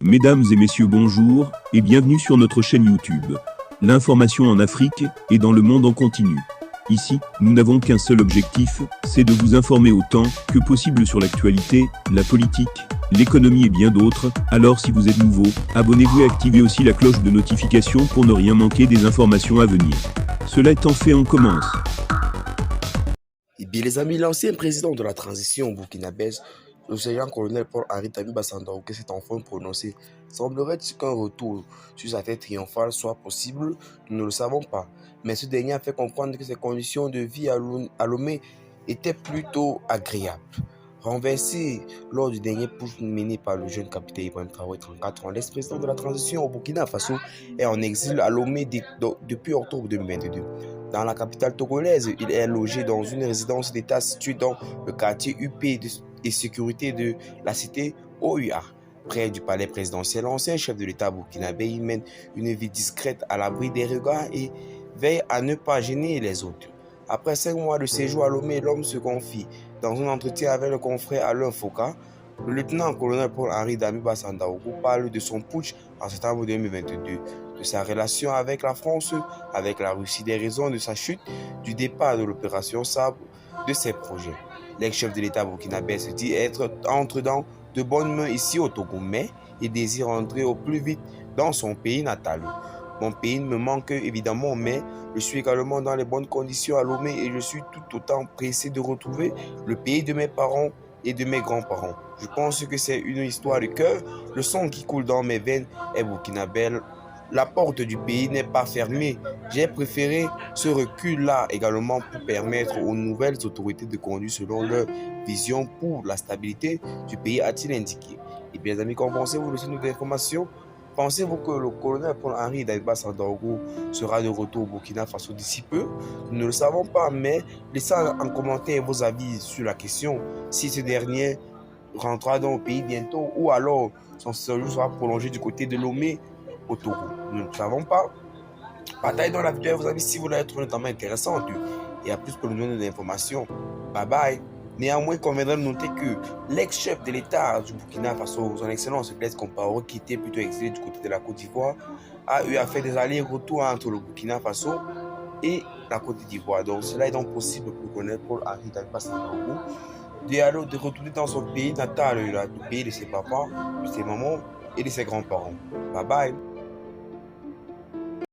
Mesdames et messieurs, bonjour et bienvenue sur notre chaîne YouTube. L'information en Afrique et dans le monde en continu. Ici, nous n'avons qu'un seul objectif, c'est de vous informer autant que possible sur l'actualité, la politique, l'économie et bien d'autres. Alors si vous êtes nouveau, abonnez-vous et activez aussi la cloche de notification pour ne rien manquer des informations à venir. Cela étant fait, on commence. Eh bien les amis, l'ancien président de la transition burkinabèse, le sergent-colonel Paul-Henri Damiba Sandaogo, que cet enfant prononcé, semblerait qu'un retour sur sa tête triomphale soit possible. Nous ne le savons pas. Mais ce dernier a fait comprendre que ses conditions de vie à Lomé étaient plutôt agréables. Renversé lors du dernier putsch mené par le jeune capitaine Ibrahim Traoré, 34 ans, l'ex-président de la transition au Burkina Faso est en exil à Lomé depuis octobre 2022. Dans la capitale togolaise, il est logé dans une résidence d'État située dans le quartier UP et sécurité de la cité OUA. Près du palais présidentiel, l'ancien chef de l'État burkinabé y mène une vie discrète à l'abri des regards et veille à ne pas gêner les autres. Après 5 mois de séjour à Lomé, l'homme se confie dans un entretien avec le confrère Alain Foucault. Le lieutenant-colonel Paul-Henri Damiba Sandaogo parle de son putsch en septembre 2022, de sa relation avec la France, avec la Russie, des raisons de sa chute, du départ de l'opération Sabre, de ses projets. L'ex-chef de l'État burkinabé se dit entre dans de bonnes mains ici au Togo, mais il désire entrer au plus vite dans son pays natal. Mon pays me manque évidemment, mais je suis également dans les bonnes conditions à Lomé et je suis tout autant pressé de retrouver le pays de mes parents et de mes grands-parents. Je pense que c'est une histoire de cœur. Le sang qui coule dans mes veines est burkinabé. La porte du pays n'est pas fermée. J'ai préféré ce recul-là également pour permettre aux nouvelles autorités de conduire selon leur vision pour la stabilité du pays, a-t-il indiqué. Et bien les amis, qu'en pensez-vous de cette nouvelle information? Pensez-vous que le colonel Paul-Henri Damiba Sandaogo sera de retour au Burkina Faso d'ici peu? Nous ne le savons pas, mais laissez en commentaire vos avis sur la question. Si ce dernier rentrera dans le pays bientôt ou alors son séjour sera prolongé du côté de Lomé au Togo. Nous ne le savons pas. Partagez dans la vidéo vos avis si vous l'avez trouvé notamment intéressante et à plus pour nous donner des informations. Bye bye. Néanmoins, il conviendrait de noter que l'ex-chef de l'État du Burkina Faso, son excellence Blaise Compaoré, qui était plutôt exilé du côté de la Côte d'Ivoire, a eu à faire des allers-retours entre le Burkina Faso et la Côte d'Ivoire. Donc cela est donc possible pour connaître Paul-Henri Damiba Sandaogo de retourner dans son pays natal, le pays de ses papas, de ses mamans et de ses grands-parents. Bye bye.